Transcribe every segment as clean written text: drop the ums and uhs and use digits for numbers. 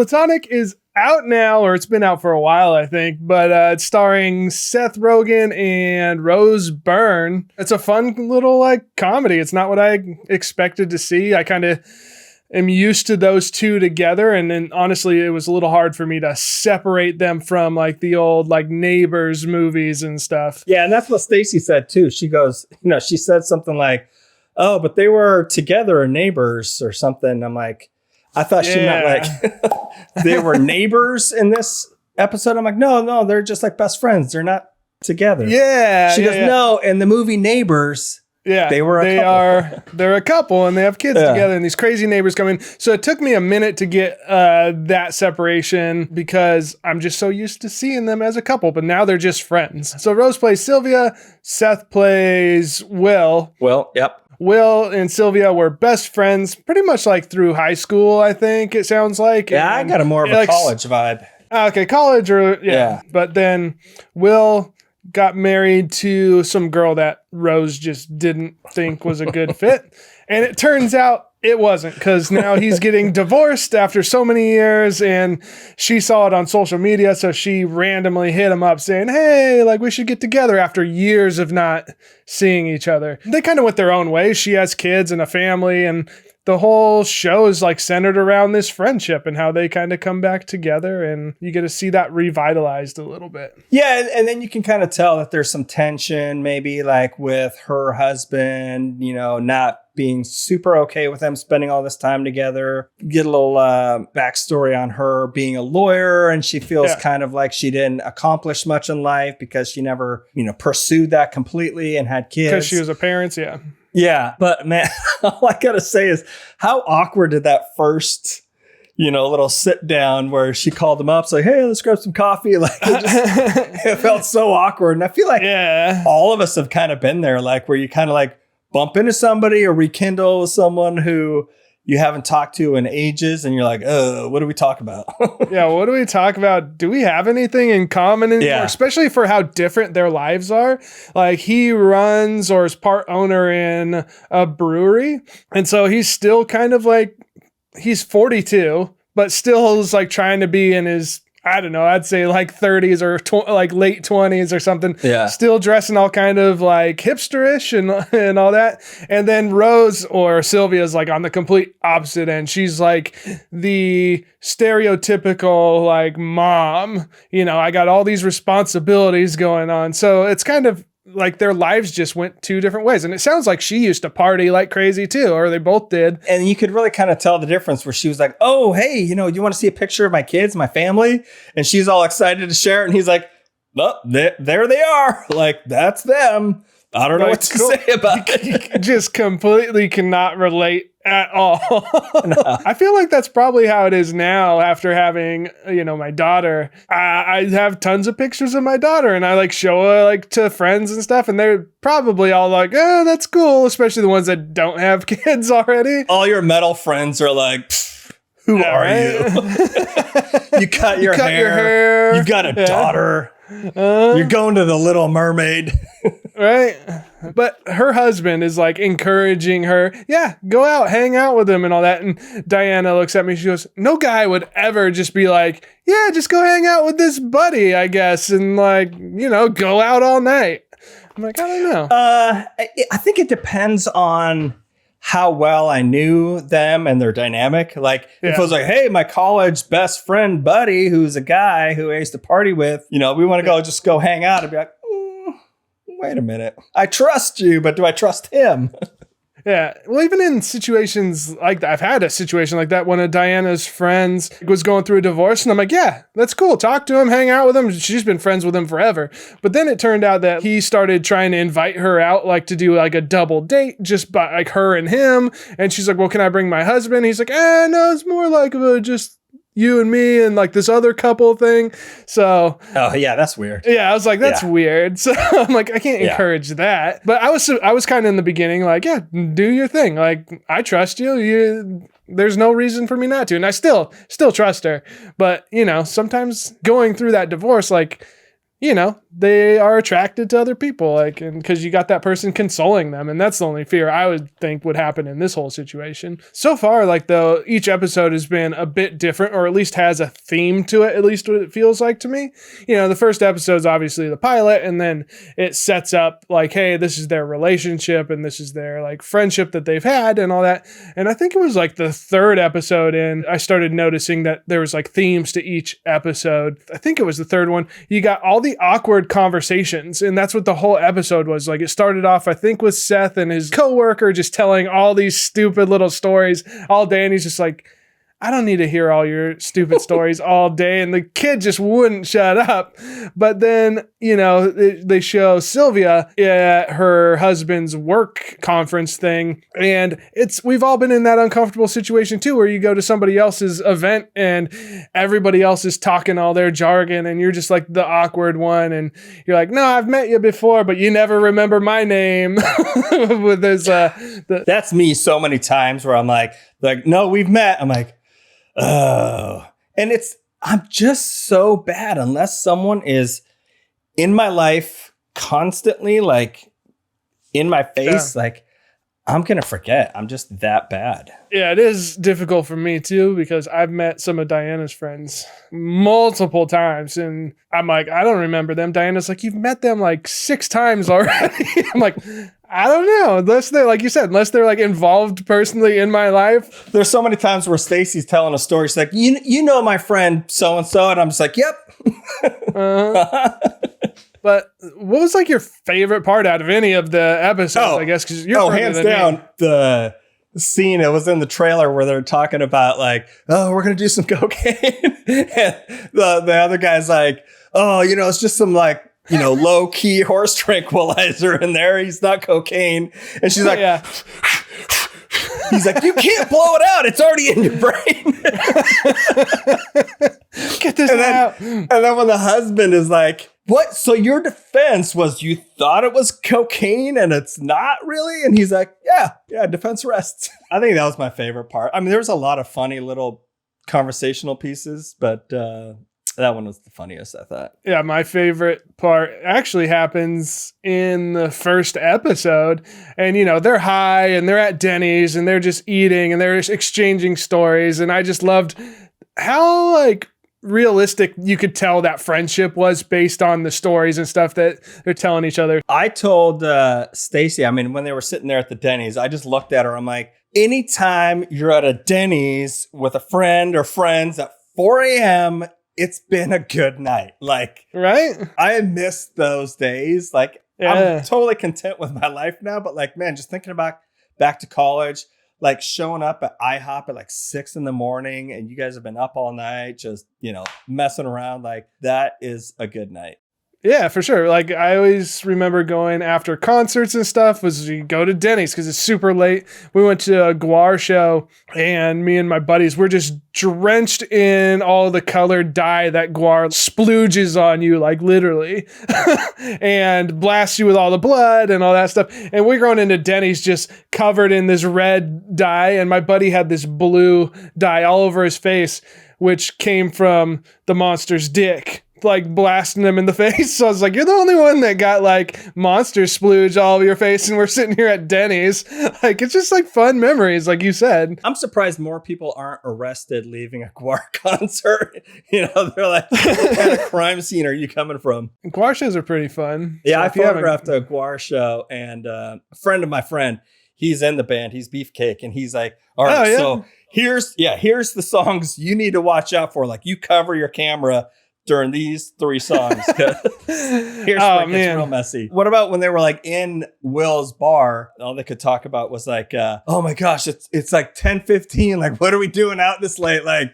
Platonic is out now, or it's been out for a while, I think, but it's starring Seth Rogen and Rose Byrne. It's a fun little like comedy. It's not what I expected to see. I kind of am used to those two together, and then honestly, it was a little hard for me to separate them from like the old like Neighbors movies and stuff. Yeah, and that's what Stacy said too. She goes, she said something like, "Oh, but they were together in Neighbors or something." I'm like, I thought she meant like they were neighbors in this episode. I'm like, no, they're just like best friends. They're not together. Yeah. She goes, no, in the movie Neighbors, they're a couple and they have kids together, and these crazy neighbors come in. So it took me a minute to get that separation because I'm just so used to seeing them as a couple, but now they're just friends. So Rose plays Sylvia, Seth plays Will. Yep. Will and Sylvia were best friends pretty much like through high school, I think it sounds like. Yeah, I got more of a college vibe. Okay, college yeah. But then Will got married to some girl that Rose just didn't think was a good fit. And it turns out it wasn't, because now he's getting divorced after so many years, and she saw it on social media, so she randomly hit him up saying, hey, like we should get together after years of not seeing each other. They kind of went their own way. She has kids and a family, and the whole show is like centered around this friendship and how they kind of come back together, and you get to see that revitalized a little bit. Yeah, and then you can kind of tell that there's some tension maybe like with her husband, not being super okay with them spending all this time together. Get a little backstory on her being a lawyer, and she feels kind of like she didn't accomplish much in life because she never, pursued that completely and had kids. Because she was a parent, Yeah, but man, all I gotta say is how awkward did that first, little sit down where she called them up, it's like, hey, let's grab some coffee. Like it felt so awkward. And I feel like all of us have kind of been there, like where you kind of like bump into somebody or rekindle with someone who you haven't talked to in ages, and you're like, what do we talk about? Yeah, what do we talk about? Do we have anything in common anymore? Yeah. Especially for how different their lives are. Like he runs or is part owner in a brewery, and so he's still kind of like, he's 42, but still is like trying to be in his, I don't know, I'd say like 30s or like late 20s or something. Yeah. Still dressing all kind of like hipsterish and all that. And then Rose or Sylvia's like on the complete opposite end. She's like the stereotypical like mom, I got all these responsibilities going on. So it's kind of like their lives just went two different ways. And it sounds like she used to party like crazy too, or they both did. And you could really kind of tell the difference where she was like, oh, hey, do you want to see a picture of my kids, my family? And she's all excited to share it. And he's like, oh, there they are. Like, that's them. I don't know what to say about it. You just completely cannot relate at all. No. I feel like that's probably how it is now after having, my daughter. I have tons of pictures of my daughter, and I like show her like to friends and stuff, and they're probably all like, oh, that's cool, especially the ones that don't have kids already. All your metal friends are like, who are you? You cut your hair. You've got a daughter. You're going to the Little Mermaid. Right? But her husband is like encouraging her, go out, hang out with him and all that. And Diana looks at me, she goes, no guy would ever just be like, just go hang out with this buddy, I guess, and like, go out all night. I'm like, I don't know. I think it depends on how well I knew them and their dynamic. Like if it was like, hey, my college best friend buddy, who's a guy who I used to party with, we want to just go hang out, and be like, wait a minute. I trust you, but do I trust him? Yeah. Well, even in situations like that, I've had a situation like that. One of Diana's friends was going through a divorce, and I'm like, yeah, that's cool. Talk to him, hang out with him. She's been friends with him forever. But then it turned out that he started trying to invite her out, like to do like a double date, just by like her and him. And she's like, well, can I bring my husband? He's like, no, it's more like just you and me and like this other couple thing. So oh yeah, that's weird. Yeah, I was like, that's weird. So I'm like, I can't encourage that. But I was kind of in the beginning like, do your thing. Like, I trust you. There's no reason for me not to. And I still trust her. But sometimes going through that divorce, like you know, they are attracted to other people, like, and because you got that person consoling them. And that's the only fear I would think would happen in this whole situation. So far, like, though, each episode has been a bit different, or at least has a theme to it, at least what it feels like to me. You know, the first episode is obviously the pilot, and then it sets up like, hey, this is their relationship and this is their like friendship that they've had and all that. And I think it was like the third episode in, I started noticing that there was like themes to each episode. I think it was the third one. You got all the awkward conversations, and that's what the whole episode was. Like, it started off, I think, with Seth and his coworker just telling all these stupid little stories all day, and he's just like, I don't need to hear all your stupid stories all day. And the kid just wouldn't shut up. But then, you know, they show Sylvia at her husband's work conference thing. And we've all been in that uncomfortable situation too, where you go to somebody else's event and everybody else is talking all their jargon and you're just like the awkward one. And you're like, no, I've met you before, but you never remember my name. With this, That's me so many times where I'm like, no, we've met. I'm like, oh, and I'm just so bad unless someone is in my life constantly, like in my face, like I'm going to forget. I'm just that bad. Yeah, it is difficult for me too, because I've met some of Diana's friends multiple times and I'm like, I don't remember them. Diana's like, you've met them like 6 times already. I'm like, I don't know. Unless they're, like you said, unless they're like involved personally in my life. There's so many times where Stacy's telling a story. She's like, you know my friend so-and-so. And I'm just like, yep. But what was like your favorite part out of any of the episodes, I guess? Because you're hands down, me. The scene, it was in the trailer where they're talking about like, oh, we're going to do some cocaine. And the other guy's like, oh, you know, it's just some like, you know, low key horse tranquilizer in there. He's not cocaine. And she's like, yeah. He's like, you can't blow it out. It's already in your brain. Get this out. And then when the husband is like, what? So your defense was you thought it was cocaine and it's not really? And he's like, yeah, defense rests. I think that was my favorite part. I mean, there was a lot of funny little conversational pieces, but that one was the funniest, I thought. Yeah, my favorite part actually happens in the first episode. And, you know, they're high and they're at Denny's and they're just eating and they're exchanging stories. And I just loved how, like, realistic you could tell that friendship was based on the stories and stuff that they're telling each other. I told Stacy, I mean, when they were sitting there at the Denny's, I just looked at her. I'm like, anytime you're at a Denny's with a friend or friends at 4 a.m., it's been a good night. Like, right? I miss those days. Like, I'm totally content with my life now. But like, man, just thinking about back to college, like showing up at IHOP at like 6 a.m. and you guys have been up all night, just, you know, messing around. Like, that is a good night. Yeah, for sure. Like, I always remember going after concerts and stuff was you go to Denny's because it's super late. We went to a Guar show and me and my buddies were just drenched in all the colored dye that Guar splooges on you, like literally, and blasts you with all the blood and all that stuff. And we're going into Denny's just covered in this red dye. And my buddy had this blue dye all over his face, which came from the monster's dick, like blasting them in the face. So I was like, you're the only one that got like monster splooge all over your face, and we're sitting here at Denny's. Like, it's just like fun memories, like you said. I'm surprised more people aren't arrested leaving a Guar concert. You know, they're like, what kind of crime scene are you coming from? Guar shows are pretty fun. Yeah, so I photographed a Guar show, and a friend of my friend, he's in the band, he's Beefcake, and he's like, all right, so here's the songs you need to watch out for. Like, you cover your camera during these 3 songs. Here's where it gets real messy. What about when they were like in Will's bar? All they could talk about was like, oh my gosh, it's like 10:15. Like, what are we doing out this late? Like,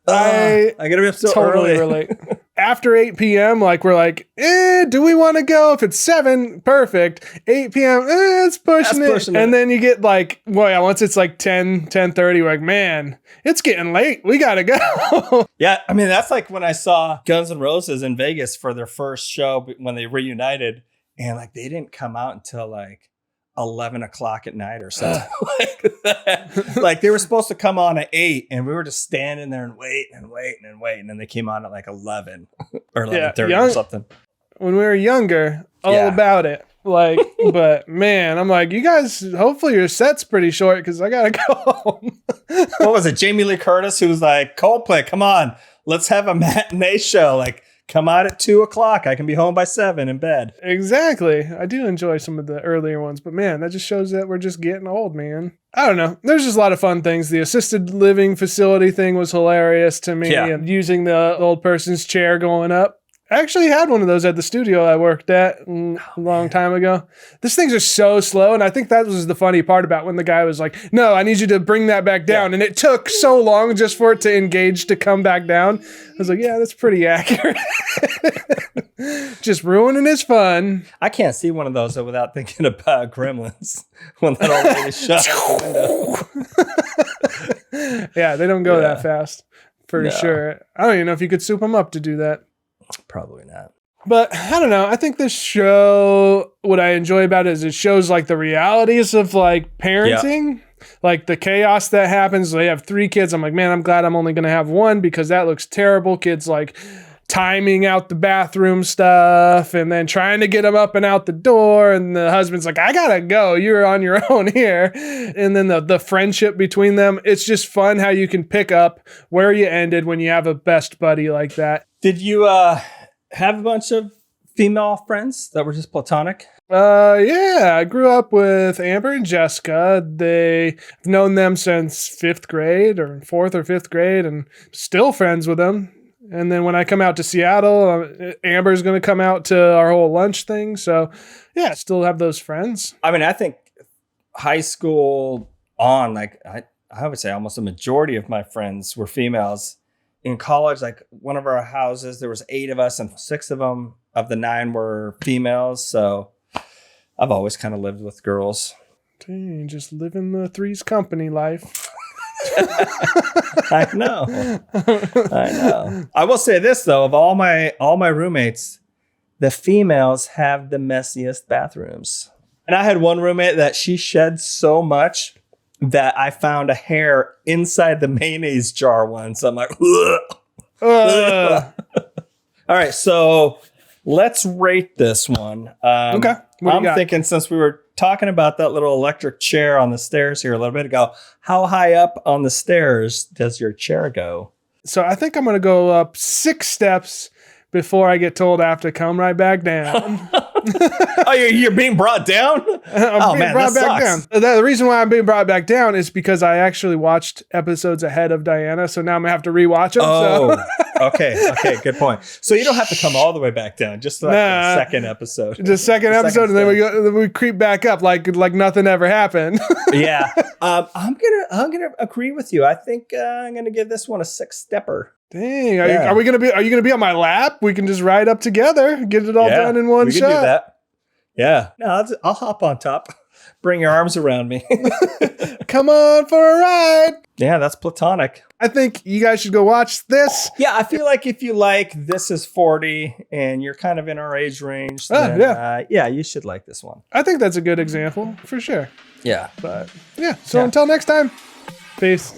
I gotta be up so totally early. Relate. After 8 p.m., like, we're like, do we want to go? If it's 7, perfect. 8 p.m., it's pushing it. And then you get like, well, yeah, once it's like 10:30, we're like, man, it's getting late. We got to go. Yeah, I mean, that's like when I saw Guns N' Roses in Vegas for their first show when they reunited. And like, they didn't come out until like 11 o'clock at night or something like that. Like, they were supposed to come on at 8 and we were just standing there and waiting. And then they came on at like 11 or 11:30 or something. when we were younger, all about it. Like, but man, I'm like, you guys, hopefully your set's pretty short because I gotta go home. What was it? Jamie Lee Curtis, who was like, Coldplay, come on, let's have a matinee show. Like, come out at 2:00. I can be home by 7 in bed. Exactly. I do enjoy some of the earlier ones, but man, that just shows that we're just getting old, man. I don't know. There's just a lot of fun things. The assisted living facility thing was hilarious to me. Yeah. And using the old person's chair going up. I actually had one of those at the studio I worked at a long time ago. These things are so slow, and I think that was the funny part about when the guy was like, no, I need you to bring that back down. And it took so long just for it to engage to come back down. I was like, yeah, that's pretty accurate. Just ruining his fun. I can't see one of those without thinking about Gremlins when that old lady shut out the window. Yeah, they don't go that fast, for sure. I don't even know if you could soup them up to do that. Probably not. But I don't know. I think this show, what I enjoy about it is it shows like the realities of like parenting, like the chaos that happens. They have 3 kids. I'm like, man, I'm glad I'm only going to have one because that looks terrible. Kids like timing out the bathroom stuff and then trying to get them up and out the door. And the husband's like, I got to go. You're on your own here. And then the friendship between them. It's just fun how you can pick up where you ended when you have a best buddy like that. Did you have a bunch of female friends that were just platonic? Yeah, I grew up with Amber and Jessica. I've known them since 5th grade or 4th or 5th grade and still friends with them. And then when I come out to Seattle, Amber's going to come out to our whole lunch thing. So yeah, still have those friends. I mean, I think high school on, like I would say almost a majority of my friends were females. In college, like one of our houses, there was 8 of us and 6 of them of the 9 were females. So I've always kind of lived with girls. Dang, just living the threes company life. I know. I will say this though, of all my roommates, the females have the messiest bathrooms. And I had one roommate that she shed so much that I found a hair inside the mayonnaise jar once. I'm like, all right, so let's rate this one. Okay. I'm thinking since we were talking about that little electric chair on the stairs here a little bit ago, how high up on the stairs does your chair go? So I think I'm going to go up 6 steps before I get told I have to come right back down. Oh, you're being brought down? I'm being brought back down. The reason why I'm being brought back down is because I actually watched episodes ahead of Diana, so now I'm going to have to rewatch them. Oh, okay, good point. So you don't have to come all the way back down, just like the second episode. The second episode, and then we creep back up like nothing ever happened. Yeah. I'm gonna agree with you. I think I'm gonna give this one a 6-stepper. Dang, are you gonna be on my lap? We can just ride up together, get it all done in one shot. We can do that. Yeah. No, I'll hop on top. Bring your arms around me. Come on for a ride. Yeah, that's platonic. I think you guys should go watch this. Yeah, I feel like if you like This Is 40 and you're kind of in our age range, then, you should like this one. I think that's a good example for sure. Yeah. But yeah, so until next time, peace.